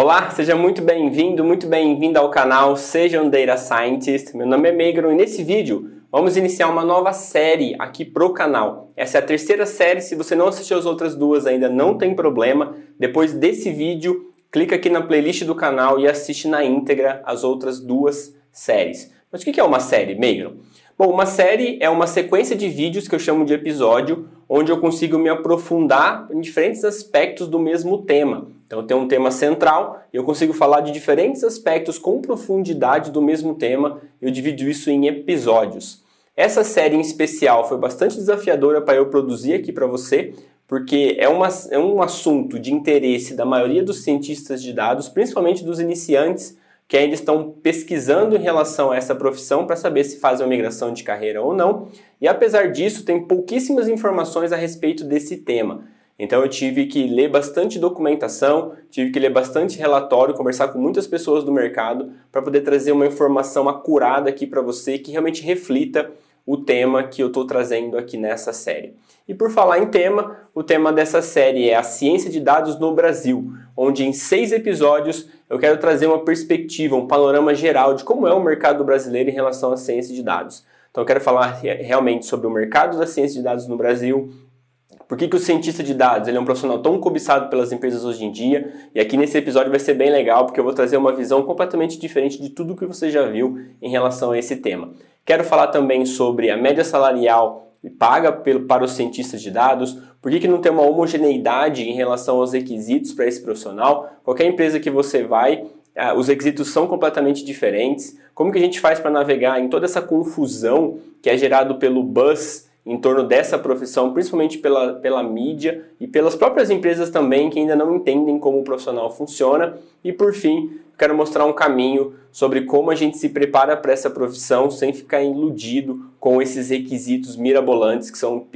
Olá, seja muito bem-vindo ao canal Seja um Data Scientist. Meu nome é Megron e nesse vídeo vamos iniciar uma nova série aqui pro canal. Essa é a terceira série, se você não assistiu as outras duas ainda não tem problema. Depois desse vídeo, clica aqui na playlist do canal e assiste na íntegra as outras duas séries. Mas o que é uma série, Megron? Bom, uma série é uma sequência de vídeos que eu chamo de episódio, onde eu consigo me aprofundar em diferentes aspectos do mesmo tema. Então eu tenho um tema central e eu consigo falar de diferentes aspectos com profundidade do mesmo tema. Eu divido isso em episódios. Essa série em especial foi bastante desafiadora para eu produzir aqui para você, porque é um assunto de interesse da maioria dos cientistas de dados, principalmente dos iniciantes, que ainda estão pesquisando em relação a essa profissão para saber se fazem uma migração de carreira ou não. E apesar disso, tem pouquíssimas informações a respeito desse tema. Então eu tive que ler bastante documentação, tive que ler bastante relatório, conversar com muitas pessoas do mercado para poder trazer uma informação acurada aqui para você que realmente reflita o tema que eu estou trazendo aqui nessa série. E por falar em tema, o tema dessa série é a ciência de dados no Brasil, onde em 6 episódios eu quero trazer uma perspectiva, um panorama geral de como é o mercado brasileiro em relação à ciência de dados. Então eu quero falar realmente sobre o mercado da ciência de dados no Brasil, por que o cientista de dados ele é um profissional tão cobiçado pelas empresas hoje em dia, e aqui nesse episódio vai ser bem legal, porque eu vou trazer uma visão completamente diferente de tudo que você já viu em relação a esse tema. Quero falar também sobre a média salarial paga para os cientistas de dados, por que não tem uma homogeneidade em relação aos requisitos para esse profissional. Qualquer empresa que você vai, os requisitos são completamente diferentes. Como que a gente faz para navegar em toda essa confusão que é gerado pelo buzz em torno dessa profissão, principalmente pela mídia e pelas próprias empresas também que ainda não entendem como o profissional funciona. E por fim, quero mostrar um caminho sobre como a gente se prepara para essa profissão sem ficar iludido com esses requisitos mirabolantes que são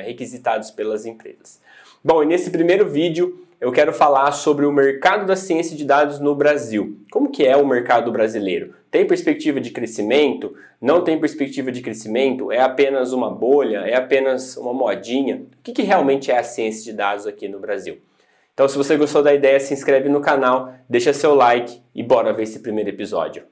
requisitados pelas empresas. Bom, e nesse primeiro vídeo eu quero falar sobre o mercado da ciência de dados no Brasil. Como que é o mercado brasileiro? Tem perspectiva de crescimento? Não tem perspectiva de crescimento? É apenas uma bolha? É apenas uma modinha? O que realmente é a ciência de dados aqui no Brasil? Então, se você gostou da ideia, se inscreve no canal, deixa seu like e bora ver esse primeiro episódio.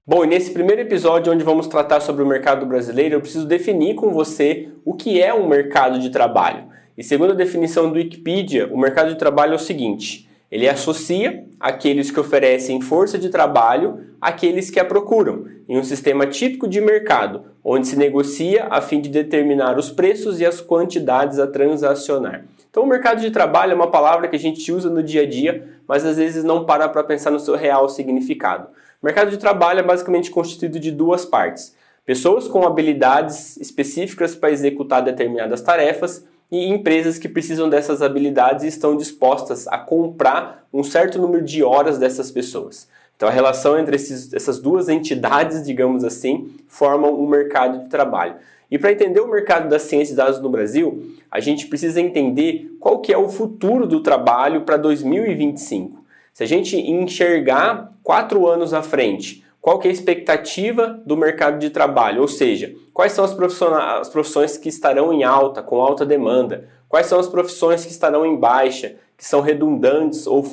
Bom, e nesse primeiro episódio, onde vamos tratar sobre o mercado brasileiro, eu preciso definir com você o que é um mercado de trabalho. E segundo a definição do Wikipedia, o mercado de trabalho é o seguinte: ele associa aqueles que oferecem força de trabalho àqueles que a procuram, em um sistema típico de mercado, onde se negocia a fim de determinar os preços e as quantidades a transacionar. Então o mercado de trabalho é uma palavra que a gente usa no dia a dia, mas às vezes não para pensar no seu real significado. O mercado de trabalho é basicamente constituído de duas partes: pessoas com habilidades específicas para executar determinadas tarefas e empresas que precisam dessas habilidades e estão dispostas a comprar um certo número de horas dessas pessoas. Então a relação entre essas duas entidades, digamos assim, formam um mercado de trabalho. E para entender o mercado da ciência de dados no Brasil, a gente precisa entender qual que é o futuro do trabalho para 2025. Se a gente enxergar 4 anos à frente, qual que é a expectativa do mercado de trabalho? Ou seja, quais são as profissões que estarão em alta, com alta demanda? Quais são as profissões que estarão em baixa, que são redundantes ou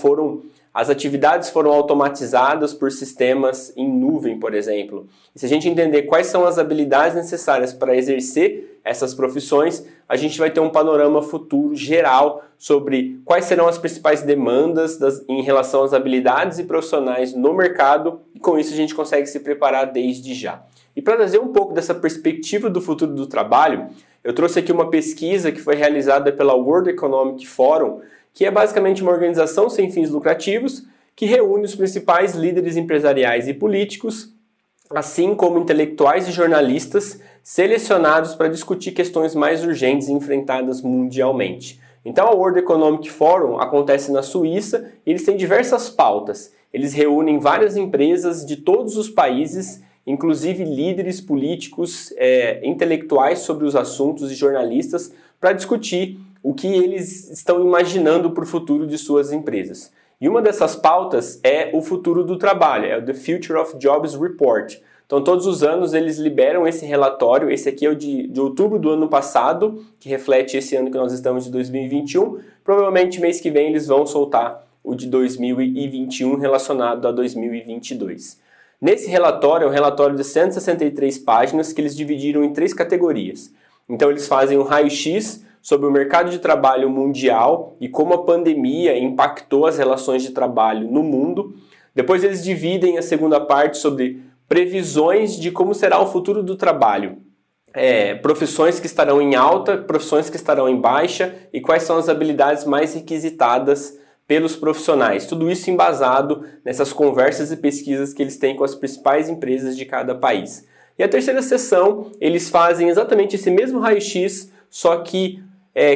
as atividades foram automatizadas por sistemas em nuvem, por exemplo? E se a gente entender quais são as habilidades necessárias para exercer essas profissões, a gente vai ter um panorama futuro geral sobre quais serão as principais demandas em relação às habilidades e profissionais no mercado, e com isso a gente consegue se preparar desde já. E para trazer um pouco dessa perspectiva do futuro do trabalho, eu trouxe aqui uma pesquisa que foi realizada pela World Economic Forum, que é basicamente uma organização sem fins lucrativos que reúne os principais líderes empresariais e políticos, assim como intelectuais e jornalistas selecionados para discutir questões mais urgentes enfrentadas mundialmente. Então a World Economic Forum acontece na Suíça e eles têm diversas pautas. Eles reúnem várias empresas de todos os países, inclusive líderes políticos, intelectuais sobre os assuntos e jornalistas, para discutir o que eles estão imaginando para o futuro de suas empresas. E uma dessas pautas é o futuro do trabalho, é o The Future of Jobs Report. Então, todos os anos eles liberam esse relatório. Esse aqui é o de outubro do ano passado, que reflete esse ano que nós estamos de 2021. Provavelmente mês que vem eles vão soltar o de 2021 relacionado a 2022. Nesse relatório, é um relatório de 163 páginas que eles dividiram em 3 categorias. Então, eles fazem um raio-x sobre o mercado de trabalho mundial e como a pandemia impactou as relações de trabalho no mundo. Depois eles dividem a segunda parte sobre previsões de como será o futuro do trabalho. Profissões que estarão em alta, profissões que estarão em baixa e quais são as habilidades mais requisitadas pelos profissionais. Tudo isso embasado nessas conversas e pesquisas que eles têm com as principais empresas de cada país. E a terceira seção, eles fazem exatamente esse mesmo raio-x, só que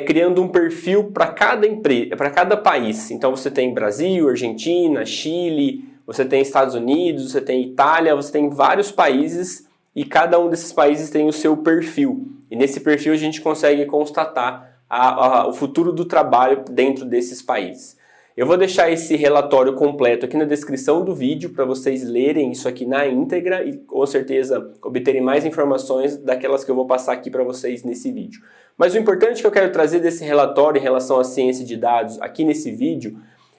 criando um perfil para cada país. Então você tem Brasil, Argentina, Chile, você tem Estados Unidos, você tem Itália, você tem vários países e cada um desses países tem o seu perfil. E nesse perfil a gente consegue constatar o futuro do trabalho dentro desses países. Eu vou deixar esse relatório completo aqui na descrição do vídeo para vocês lerem isso aqui na íntegra e com certeza obterem mais informações daquelas que eu vou passar aqui para vocês nesse vídeo. Mas o importante que eu quero trazer desse relatório em relação à ciência de dados aqui nesse vídeo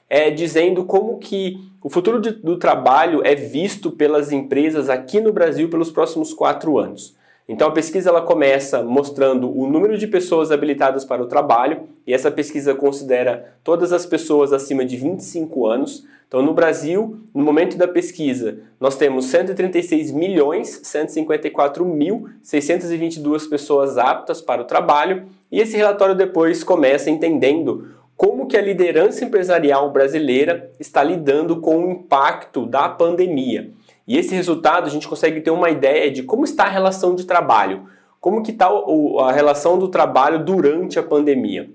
é dizendo como que o futuro do trabalho é visto pelas empresas aqui no Brasil pelos próximos 4 anos. Então a pesquisa ela começa mostrando o número de pessoas habilitadas para o trabalho e essa pesquisa considera todas as pessoas acima de 25 anos. Então no Brasil, no momento da pesquisa, nós temos 136.154.622 pessoas aptas para o trabalho e esse relatório depois começa entendendo como que a liderança empresarial brasileira está lidando com o impacto da pandemia. E esse resultado a gente consegue ter uma ideia de como está a relação de trabalho, como que está a relação do trabalho durante a pandemia.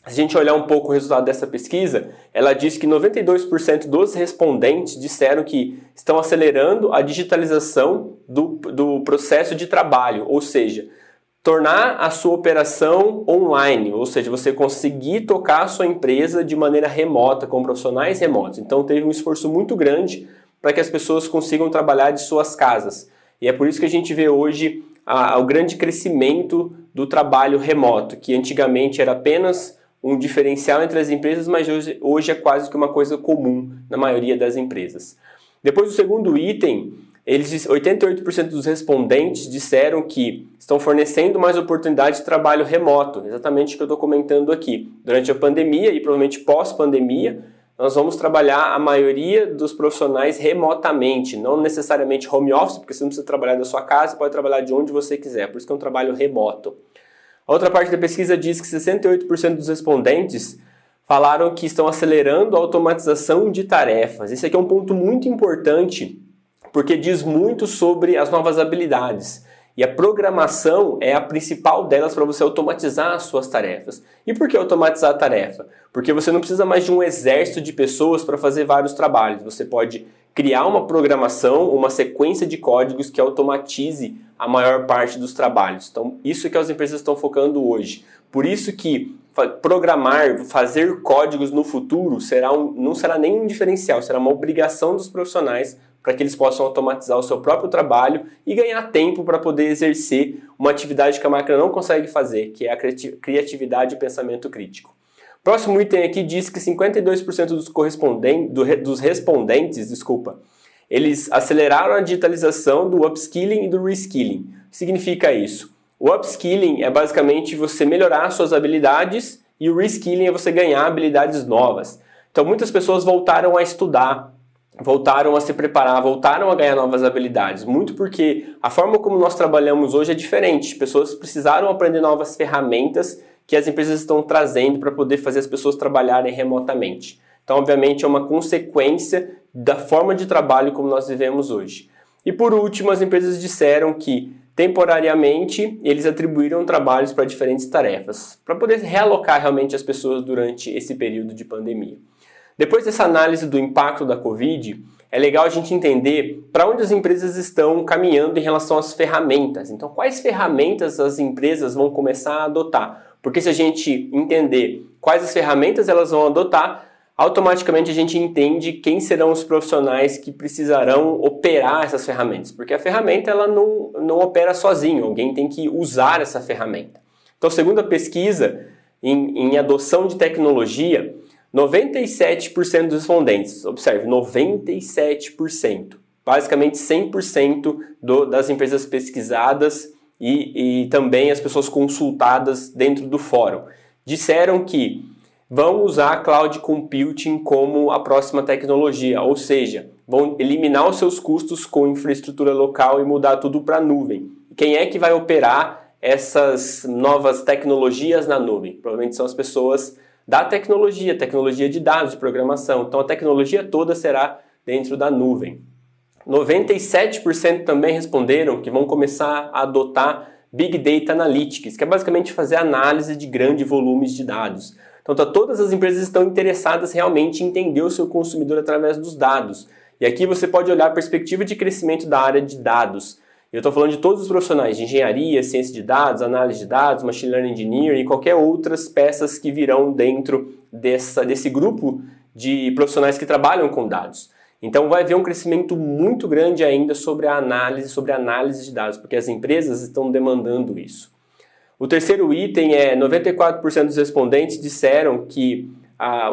Se a gente olhar um pouco o resultado dessa pesquisa, ela diz que 92% dos respondentes disseram que estão acelerando a digitalização do processo de trabalho, ou seja, tornar a sua operação online, ou seja, você conseguir tocar a sua empresa de maneira remota, com profissionais remotos. Então teve um esforço muito grande para que as pessoas consigam trabalhar de suas casas. E é por isso que a gente vê hoje o grande crescimento do trabalho remoto, que antigamente era apenas um diferencial entre as empresas, mas hoje é quase que uma coisa comum na maioria das empresas. Depois do segundo item, 88% dos respondentes disseram que estão fornecendo mais oportunidades de trabalho remoto, exatamente o que eu estou comentando aqui. Durante a pandemia e provavelmente pós-pandemia, nós vamos trabalhar a maioria dos profissionais remotamente, não necessariamente home office, porque você não precisa trabalhar da sua casa, você pode trabalhar de onde você quiser, por isso que é um trabalho remoto. A outra parte da pesquisa diz que 68% dos respondentes falaram que estão acelerando a automatização de tarefas. Esse aqui é um ponto muito importante, porque diz muito sobre as novas habilidades. E a programação é a principal delas para você automatizar as suas tarefas. E por que automatizar a tarefa? Porque você não precisa mais de um exército de pessoas para fazer vários trabalhos. Você pode criar uma programação, uma sequência de códigos que automatize a maior parte dos trabalhos. Então, isso é que as empresas estão focando hoje. Por isso que programar, fazer códigos no futuro não será nem um diferencial, será uma obrigação dos profissionais para que eles possam automatizar o seu próprio trabalho e ganhar tempo para poder exercer uma atividade que a máquina não consegue fazer, que é a criatividade e pensamento crítico. Próximo item aqui diz que 52% dos respondentes, eles aceleraram a digitalização do upskilling e do reskilling. O que significa isso? O upskilling é basicamente você melhorar suas habilidades e o reskilling é você ganhar habilidades novas. Então muitas pessoas voltaram a estudar, voltaram a se preparar, voltaram a ganhar novas habilidades, muito porque a forma como nós trabalhamos hoje é diferente. Pessoas precisaram aprender novas ferramentas que as empresas estão trazendo para poder fazer as pessoas trabalharem remotamente. Então, obviamente, é uma consequência da forma de trabalho como nós vivemos hoje. E por último, as empresas disseram que, temporariamente, eles atribuíram trabalhos para diferentes tarefas, para poder realocar realmente as pessoas durante esse período de pandemia. Depois dessa análise do impacto da Covid, é legal a gente entender para onde as empresas estão caminhando em relação às ferramentas. Então, quais ferramentas as empresas vão começar a adotar? Porque se a gente entender quais as ferramentas elas vão adotar, automaticamente a gente entende quem serão os profissionais que precisarão operar essas ferramentas, porque a ferramenta ela não opera sozinho, alguém tem que usar essa ferramenta. Então, segundo a pesquisa em adoção de tecnologia, 97% dos respondentes, observe, 97%, basicamente 100% das empresas pesquisadas e também as pessoas consultadas dentro do fórum, disseram que vão usar Cloud Computing como a próxima tecnologia, ou seja, vão eliminar os seus custos com infraestrutura local e mudar tudo para a nuvem. Quem é que vai operar essas novas tecnologias na nuvem? Provavelmente são as pessoas da tecnologia de dados, de programação. Então a tecnologia toda será dentro da nuvem. 97% também responderam que vão começar a adotar Big Data Analytics, que é basicamente fazer análise de grandes volumes de dados. Então todas as empresas estão interessadas realmente em entender o seu consumidor através dos dados. E aqui você pode olhar a perspectiva de crescimento da área de dados. Eu estou falando de todos os profissionais de engenharia, ciência de dados, análise de dados, machine learning engineering e qualquer outras peças que virão dentro desse grupo de profissionais que trabalham com dados. Então vai haver um crescimento muito grande ainda sobre a análise de dados, porque as empresas estão demandando isso. O terceiro item é 94% dos respondentes disseram que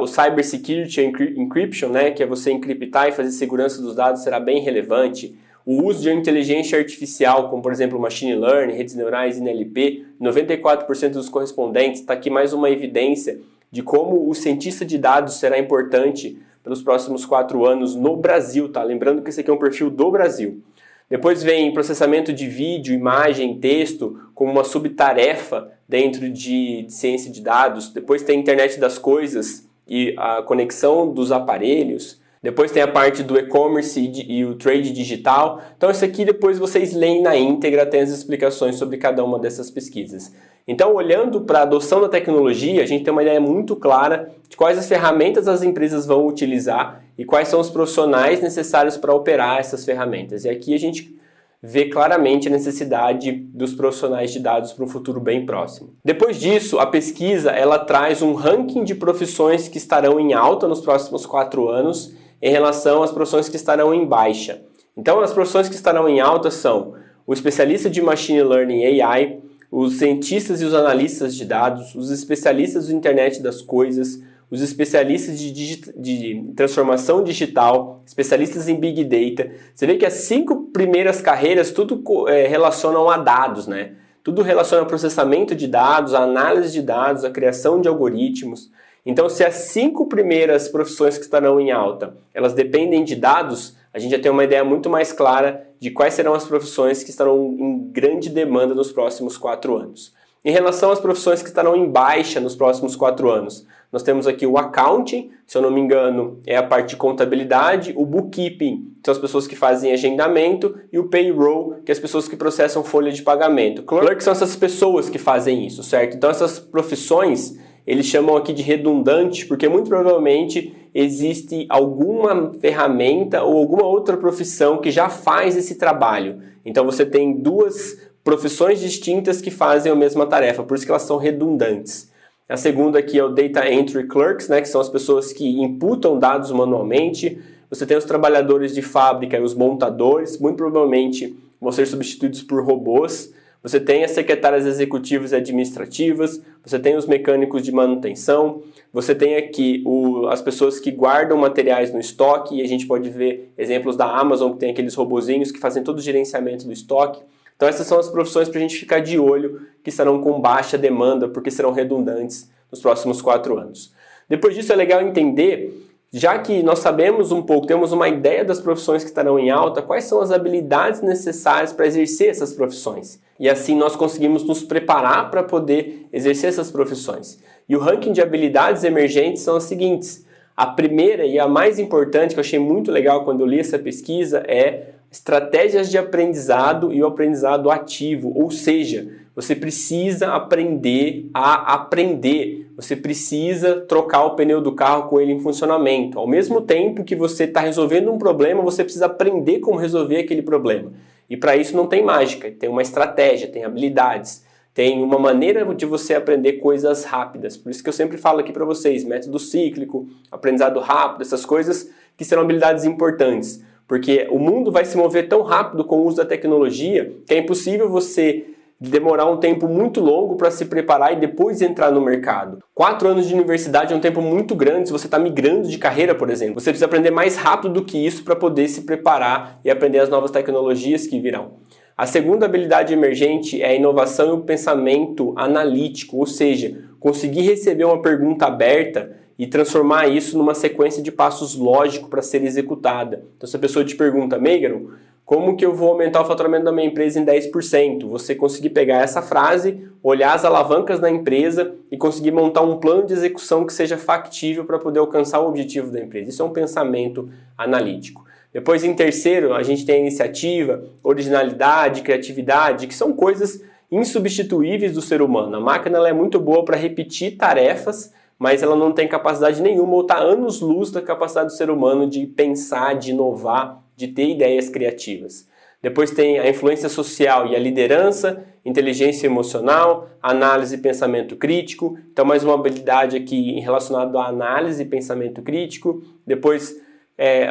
o Cybersecurity Encryption, né, que é você encriptar e fazer segurança dos dados, será bem relevante. O uso de inteligência artificial, como por exemplo Machine Learning, redes neurais e NLP, 94% dos correspondentes, está aqui mais uma evidência de como o cientista de dados será importante pelos próximos 4 anos no Brasil, tá? Lembrando que esse aqui é um perfil do Brasil. Depois vem processamento de vídeo, imagem, texto, como uma subtarefa dentro de ciência de dados. Depois tem a internet das coisas e a conexão dos aparelhos. Depois tem a parte do e-commerce e o trade digital. Então isso aqui depois vocês leem na íntegra, tem as explicações sobre cada uma dessas pesquisas. Então olhando para a adoção da tecnologia, a gente tem uma ideia muito clara de quais as ferramentas as empresas vão utilizar e quais são os profissionais necessários para operar essas ferramentas. E aqui a gente vê claramente a necessidade dos profissionais de dados para um futuro bem próximo. Depois disso, a pesquisa ela traz um ranking de profissões que estarão em alta nos próximos 4 anos em relação às profissões que estarão em baixa. Então, as profissões que estarão em alta são o especialista de Machine Learning e AI, os cientistas e os analistas de dados, os especialistas da internet das coisas, os especialistas de transformação digital, especialistas em Big Data. Você vê que as 5 primeiras carreiras tudo relacionam a dados, né? Tudo relaciona ao processamento de dados, a análise de dados, a criação de algoritmos. Então, se as 5 primeiras profissões que estarão em alta, elas dependem de dados, a gente já tem uma ideia muito mais clara de quais serão as profissões que estarão em grande demanda nos próximos 4 anos. Em relação às profissões que estarão em baixa nos próximos 4 anos, nós temos aqui o accounting, se eu não me engano, é a parte de contabilidade, o bookkeeping, que são as pessoas que fazem agendamento, e o payroll, que é as pessoas que processam folha de pagamento. Clerk são essas pessoas que fazem isso, certo? Então essas profissões, eles chamam aqui de redundante, porque muito provavelmente existe alguma ferramenta ou alguma outra profissão que já faz esse trabalho. Então você tem 2 profissões distintas que fazem a mesma tarefa, por isso que elas são redundantes. A segunda aqui é o Data Entry Clerks, né, que são as pessoas que imputam dados manualmente. Você tem os trabalhadores de fábrica e os montadores, muito provavelmente vão ser substituídos por robôs. Você tem as secretárias executivas e administrativas, você tem os mecânicos de manutenção, você tem aqui as pessoas que guardam materiais no estoque, e a gente pode ver exemplos da Amazon, que tem aqueles robozinhos que fazem todo o gerenciamento do estoque. Então essas são as profissões para a gente ficar de olho, que estarão com baixa demanda, porque serão redundantes nos próximos 4 anos. Depois disso é legal entender, já que nós sabemos um pouco, temos uma ideia das profissões que estarão em alta, quais são as habilidades necessárias para exercer essas profissões. E assim nós conseguimos nos preparar para poder exercer essas profissões. E o ranking de habilidades emergentes são as seguintes. A primeira e a mais importante, que eu achei muito legal quando eu li essa pesquisa, é estratégias de aprendizado e o aprendizado ativo, ou seja, você precisa aprender a aprender, você precisa trocar o pneu do carro com ele em funcionamento. Ao mesmo tempo que você está resolvendo um problema, você precisa aprender como resolver aquele problema. E para isso não tem mágica, tem uma estratégia, tem habilidades. tem uma maneira de você aprender coisas rápidas. Por isso que eu sempre falo aqui para vocês, método cíclico, aprendizado rápido, essas coisas que serão habilidades importantes. Porque o mundo vai se mover tão rápido com o uso da tecnologia que é impossível você demorar um tempo muito longo para se preparar e depois entrar no mercado. 4 anos de universidade é um tempo muito grande se você está migrando de carreira, por exemplo. Você precisa aprender mais rápido do que isso para poder se preparar e aprender as novas tecnologias que virão. A segunda habilidade emergente é a inovação e o pensamento analítico, ou seja, conseguir receber uma pergunta aberta e transformar isso numa sequência de passos lógicos para ser executada. Então, se a pessoa te pergunta, Meigaro, como que eu vou aumentar o faturamento da minha empresa em 10%? Você conseguir pegar essa frase, olhar as alavancas da empresa e conseguir montar um plano de execução que seja factível para poder alcançar o objetivo da empresa. Isso é um pensamento analítico. Depois, em terceiro, a gente tem a iniciativa, originalidade, criatividade, que são coisas insubstituíveis do ser humano. A máquina ela é muito boa para repetir tarefas, mas ela não tem capacidade nenhuma ou está anos-luz da capacidade do ser humano de pensar, de inovar, de ter ideias criativas. Depois tem a influência social e a liderança, inteligência emocional, análise e pensamento crítico. Então, mais uma habilidade aqui relacionada à análise e pensamento crítico. Depois,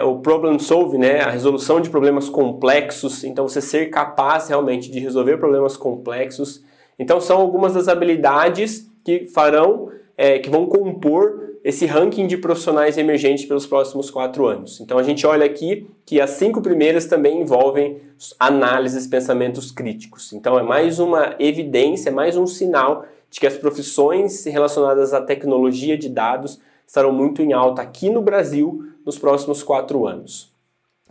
o problem solving, né? A resolução de problemas complexos. Então, você ser capaz realmente de resolver problemas complexos. Então, são algumas das habilidades que que vão compor esse ranking de profissionais emergentes pelos próximos 4 anos. Então a gente olha aqui que as 5 primeiras também envolvem análises, pensamentos críticos. Então é mais uma evidência, é mais um sinal de que as profissões relacionadas à tecnologia de dados estarão muito em alta aqui no Brasil nos próximos 4 anos.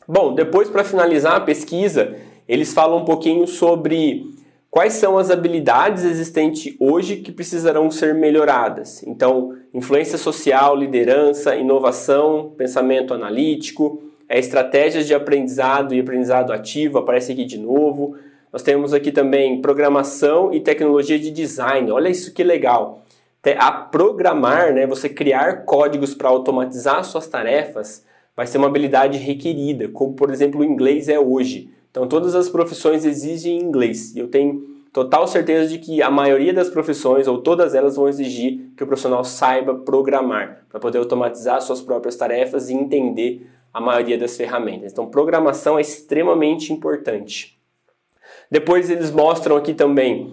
Bom, depois para finalizar a pesquisa, eles falam um pouquinho sobre quais são as habilidades existentes hoje que precisarão ser melhoradas? Então, influência social, liderança, inovação, pensamento analítico, estratégias de aprendizado e aprendizado ativo, aparece aqui de novo. Nós temos aqui também programação e tecnologia de design. Olha isso que legal. A programar, né, você criar códigos para automatizar suas tarefas, vai ser uma habilidade requerida, como por exemplo o inglês é hoje. Então todas as profissões exigem inglês e eu tenho total certeza de que a maioria das profissões ou todas elas vão exigir que o profissional saiba programar para poder automatizar suas próprias tarefas e entender a maioria das ferramentas. Então programação é extremamente importante. Depois eles mostram aqui também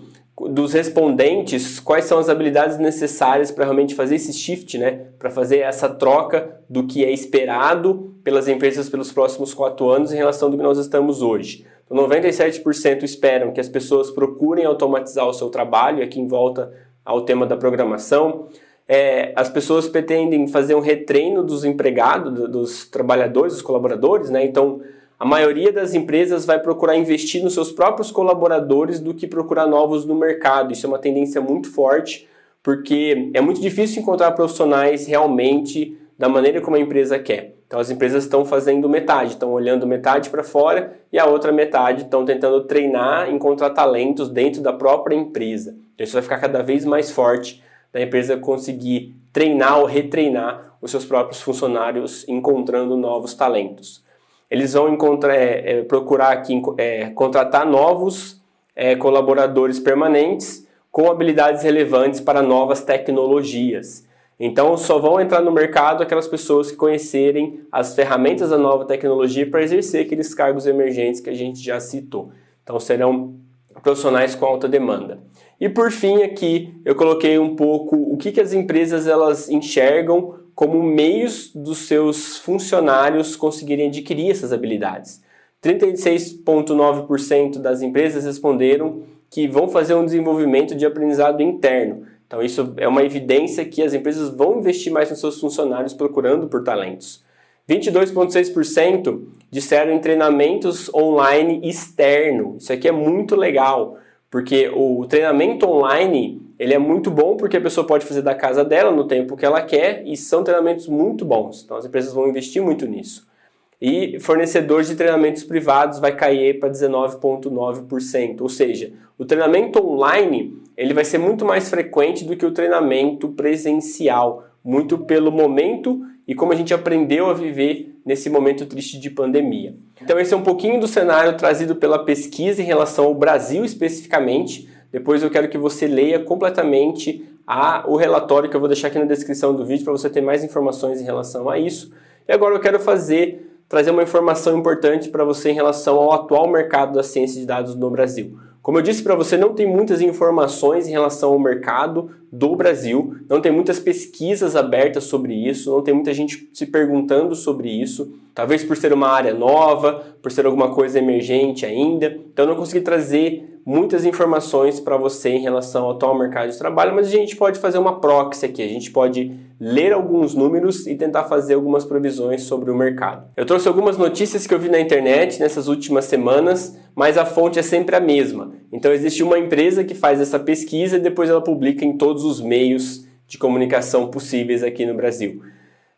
dos respondentes quais são as habilidades necessárias para realmente fazer esse shift, né? Para fazer essa troca do que é esperado pelas empresas pelos próximos 4 anos em relação do que nós estamos hoje. Então, 97% esperam que as pessoas procurem automatizar o seu trabalho, aqui em volta ao tema da programação. As pessoas pretendem fazer um retreino dos empregados, dos trabalhadores, dos colaboradores, né? Então, a maioria das empresas vai procurar investir nos seus próprios colaboradores do que procurar novos no mercado. Isso é uma tendência muito forte, porque é muito difícil encontrar profissionais realmente da maneira como a empresa quer. Então as empresas estão fazendo metade, estão olhando metade para fora e a outra metade estão tentando treinar, encontrar talentos dentro da própria empresa. Então, isso vai ficar cada vez mais forte da empresa conseguir treinar ou retreinar os seus próprios funcionários encontrando novos talentos. Eles vão procurar aqui contratar novos colaboradores permanentes com habilidades relevantes para novas tecnologias. Então, só vão entrar no mercado aquelas pessoas que conhecerem as ferramentas da nova tecnologia para exercer aqueles cargos emergentes que a gente já citou. Então, serão profissionais com alta demanda. E por fim, aqui eu coloquei um pouco o que as empresas elas enxergam como meios dos seus funcionários conseguirem adquirir essas habilidades. 36,9% das empresas responderam que vão fazer um desenvolvimento de aprendizado interno. Então isso é uma evidência que as empresas vão investir mais nos seus funcionários procurando por talentos. 22,6% disseram em treinamentos online externo. Isso aqui é muito legal, porque o treinamento online ele é muito bom porque a pessoa pode fazer da casa dela no tempo que ela quer e são treinamentos muito bons. Então as empresas vão investir muito nisso. E fornecedores de treinamentos privados vai cair para 19,9%. Ou seja, o treinamento online ele vai ser muito mais frequente do que o treinamento presencial, muito pelo momento e como a gente aprendeu a viver nesse momento triste de pandemia. Então esse é um pouquinho do cenário trazido pela pesquisa em relação ao Brasil especificamente. depois eu quero que você leia completamente o relatório que eu vou deixar aqui na descrição do vídeo para você ter mais informações em relação a isso. E agora eu quero trazer uma informação importante para você em relação ao atual mercado da ciência de dados no Brasil. Como eu disse para você, não tem muitas informações em relação ao mercado do Brasil, não tem muitas pesquisas abertas sobre isso, não tem muita gente se perguntando sobre isso, talvez por ser uma área nova, por ser alguma coisa emergente ainda, então eu não consegui trazer muitas informações para você em relação ao atual mercado de trabalho, mas a gente pode fazer uma proxy aqui, a gente pode ler alguns números e tentar fazer algumas previsões sobre o mercado. Eu trouxe algumas notícias que eu vi na internet nessas últimas semanas, mas a fonte é sempre a mesma. Então existe uma empresa que faz essa pesquisa e depois ela publica em todos os meios de comunicação possíveis aqui no Brasil.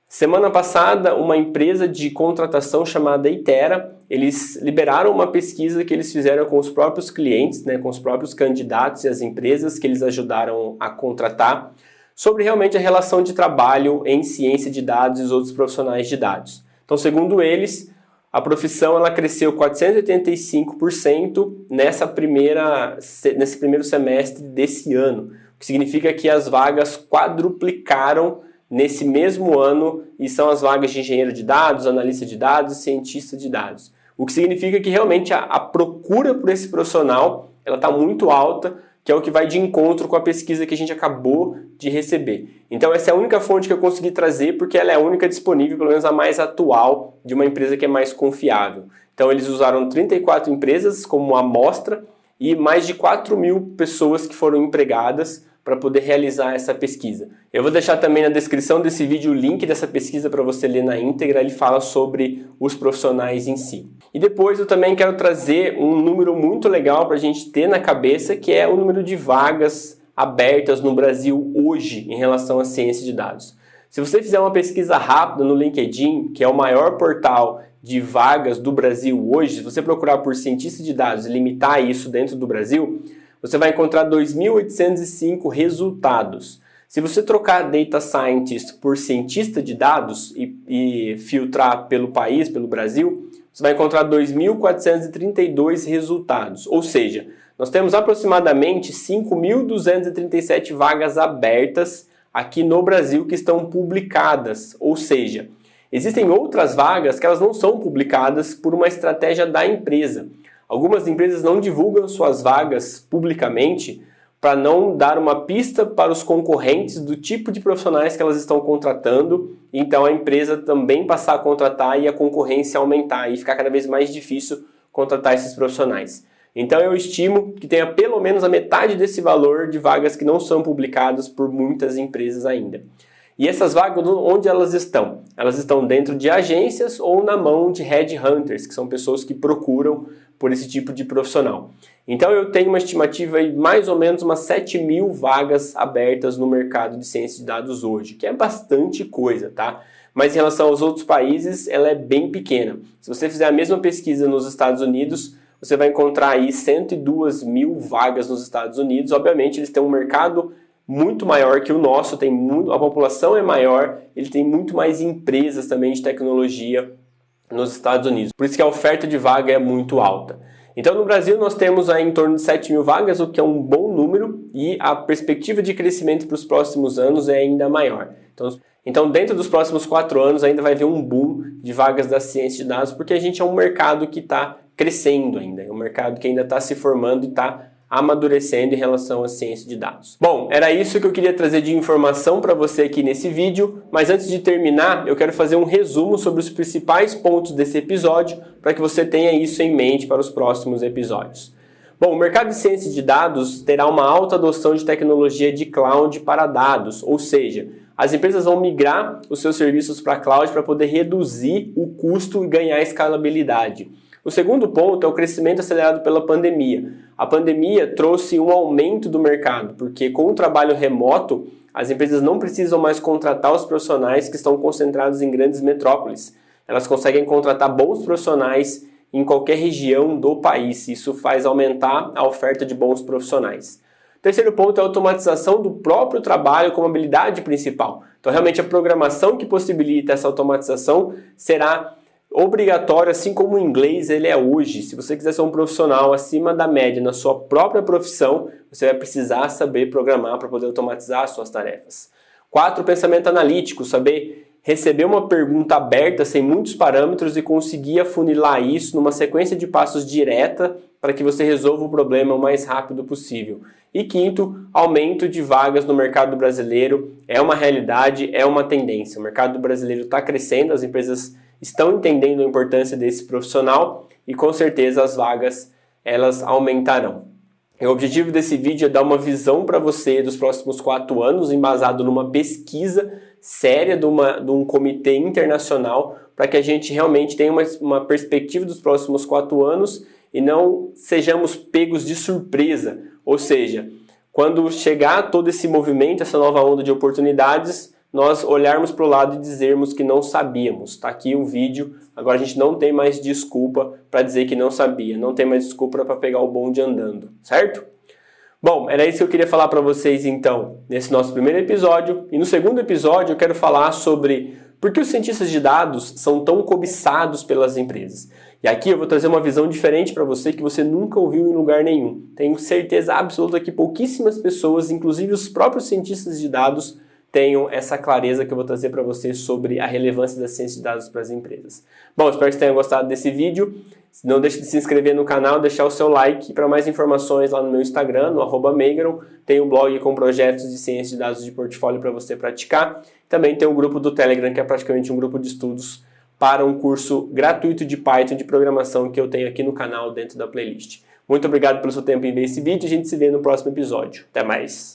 Semana passada, uma empresa de contratação chamada Itera, eles liberaram uma pesquisa que eles fizeram com os próprios clientes, com os próprios candidatos e as empresas que eles ajudaram a contratar, sobre realmente a relação de trabalho em ciência de dados e os outros profissionais de dados. Então, segundo eles, a profissão ela cresceu 485% nesse primeiro semestre desse ano, o que significa que as vagas quadruplicaram nesse mesmo ano e são as vagas de engenheiro de dados, analista de dados e cientista de dados. O que significa que realmente a procura por esse profissional ela está muito alta, que é o que vai de encontro com a pesquisa que a gente acabou de receber. Então essa é a única fonte que eu consegui trazer porque ela é a única disponível, pelo menos a mais atual, de uma empresa que é mais confiável. Então eles usaram 34 empresas como amostra e mais de 4.000 pessoas que foram empregadas para poder realizar essa pesquisa. Eu vou deixar também na descrição desse vídeo o link dessa pesquisa para você ler na íntegra, ele fala sobre os profissionais em si. E depois eu também quero trazer um número muito legal para a gente ter na cabeça, que é o número de vagas abertas no Brasil hoje em relação à ciência de dados. Se você fizer uma pesquisa rápida no LinkedIn, que é o maior portal de vagas do Brasil hoje, se você procurar por cientista de dados e limitar isso dentro do Brasil, você vai encontrar 2.805 resultados. Se você trocar Data Scientist por cientista de dados e filtrar pelo país, pelo Brasil, você vai encontrar 2.432 resultados. Ou seja, nós temos aproximadamente 5.237 vagas abertas aqui no Brasil que estão publicadas. Ou seja, existem outras vagas que elas não são publicadas por uma estratégia da empresa. Algumas empresas não divulgam suas vagas publicamente para não dar uma pista para os concorrentes do tipo de profissionais que elas estão contratando, então a empresa também passar a contratar e a concorrência aumentar e ficar cada vez mais difícil contratar esses profissionais. Então eu estimo que tenha pelo menos a metade desse valor de vagas que não são publicadas por muitas empresas ainda. E essas vagas, onde elas estão? Elas estão dentro de agências ou na mão de headhunters, que são pessoas que procuram por esse tipo de profissional. Então eu tenho uma estimativa de mais ou menos umas 7.000 vagas abertas no mercado de ciência de dados hoje, que é bastante coisa, tá? Mas em relação aos outros países, ela é bem pequena. Se você fizer a mesma pesquisa nos Estados Unidos, você vai encontrar aí 102.000 vagas nos Estados Unidos. Obviamente eles têm um mercado muito maior que o nosso, a população é maior, ele tem muito mais empresas também de tecnologia nos Estados Unidos. Por isso que a oferta de vaga é muito alta. Então no Brasil nós temos aí em torno de 7.000 vagas, o que é um bom número, e a perspectiva de crescimento para os próximos anos é ainda maior. Então dentro dos próximos 4 anos ainda vai haver um boom de vagas da ciência de dados, porque a gente é um mercado que está crescendo ainda, é um mercado que ainda está se formando e está amadurecendo em relação à ciência de dados. Bom, era isso que eu queria trazer de informação para você aqui nesse vídeo, mas antes de terminar, eu quero fazer um resumo sobre os principais pontos desse episódio para que você tenha isso em mente para os próximos episódios. Bom, o mercado de ciência de dados terá uma alta adoção de tecnologia de cloud para dados, ou seja, as empresas vão migrar os seus serviços para a cloud para poder reduzir o custo e ganhar escalabilidade. O segundo ponto é o crescimento acelerado pela pandemia. A pandemia trouxe um aumento do mercado, porque com o trabalho remoto, as empresas não precisam mais contratar os profissionais que estão concentrados em grandes metrópoles. Elas conseguem contratar bons profissionais em qualquer região do país. Isso faz aumentar a oferta de bons profissionais. O terceiro ponto é a automatização do próprio trabalho como habilidade principal. Então, realmente, a programação que possibilita essa automatização será obrigatório, assim como o inglês ele é hoje. Se você quiser ser um profissional acima da média na sua própria profissão, você vai precisar saber programar para poder automatizar as suas tarefas. 4, pensamento analítico, saber receber uma pergunta aberta sem muitos parâmetros e conseguir afunilar isso numa sequência de passos direta para que você resolva o problema o mais rápido possível. E 5, aumento de vagas no mercado brasileiro é uma realidade, é uma tendência. O mercado brasileiro está crescendo, as empresas estão entendendo a importância desse profissional e com certeza as vagas elas aumentarão. O objetivo desse vídeo é dar uma visão para você dos próximos 4 anos, embasado numa pesquisa séria de um comitê internacional, para que a gente realmente tenha uma perspectiva dos próximos 4 anos e não sejamos pegos de surpresa. Ou seja, quando chegar todo esse movimento, essa nova onda de oportunidades, nós olharmos para o lado e dizermos que não sabíamos. Está aqui o vídeo, agora a gente não tem mais desculpa para dizer que não sabia, não tem mais desculpa para pegar o bonde andando, certo? Bom, era isso que eu queria falar para vocês então, nesse nosso primeiro episódio. E no segundo episódio eu quero falar sobre por que os cientistas de dados são tão cobiçados pelas empresas. E aqui eu vou trazer uma visão diferente para você que você nunca ouviu em lugar nenhum. Tenho certeza absoluta que pouquíssimas pessoas, inclusive os próprios cientistas de dados, tenham essa clareza que eu vou trazer para você sobre a relevância da ciência de dados para as empresas. Bom, espero que você tenha gostado desse vídeo. Não deixe de se inscrever no canal, deixar o seu like. E para mais informações lá no meu Instagram, no @Meigron, tem um blog com projetos de ciência de dados de portfólio para você praticar. Também tem um grupo do Telegram, que é praticamente um grupo de estudos para um curso gratuito de Python de programação que eu tenho aqui no canal dentro da playlist. Muito obrigado pelo seu tempo em ver esse vídeo. A gente se vê no próximo episódio. Até mais!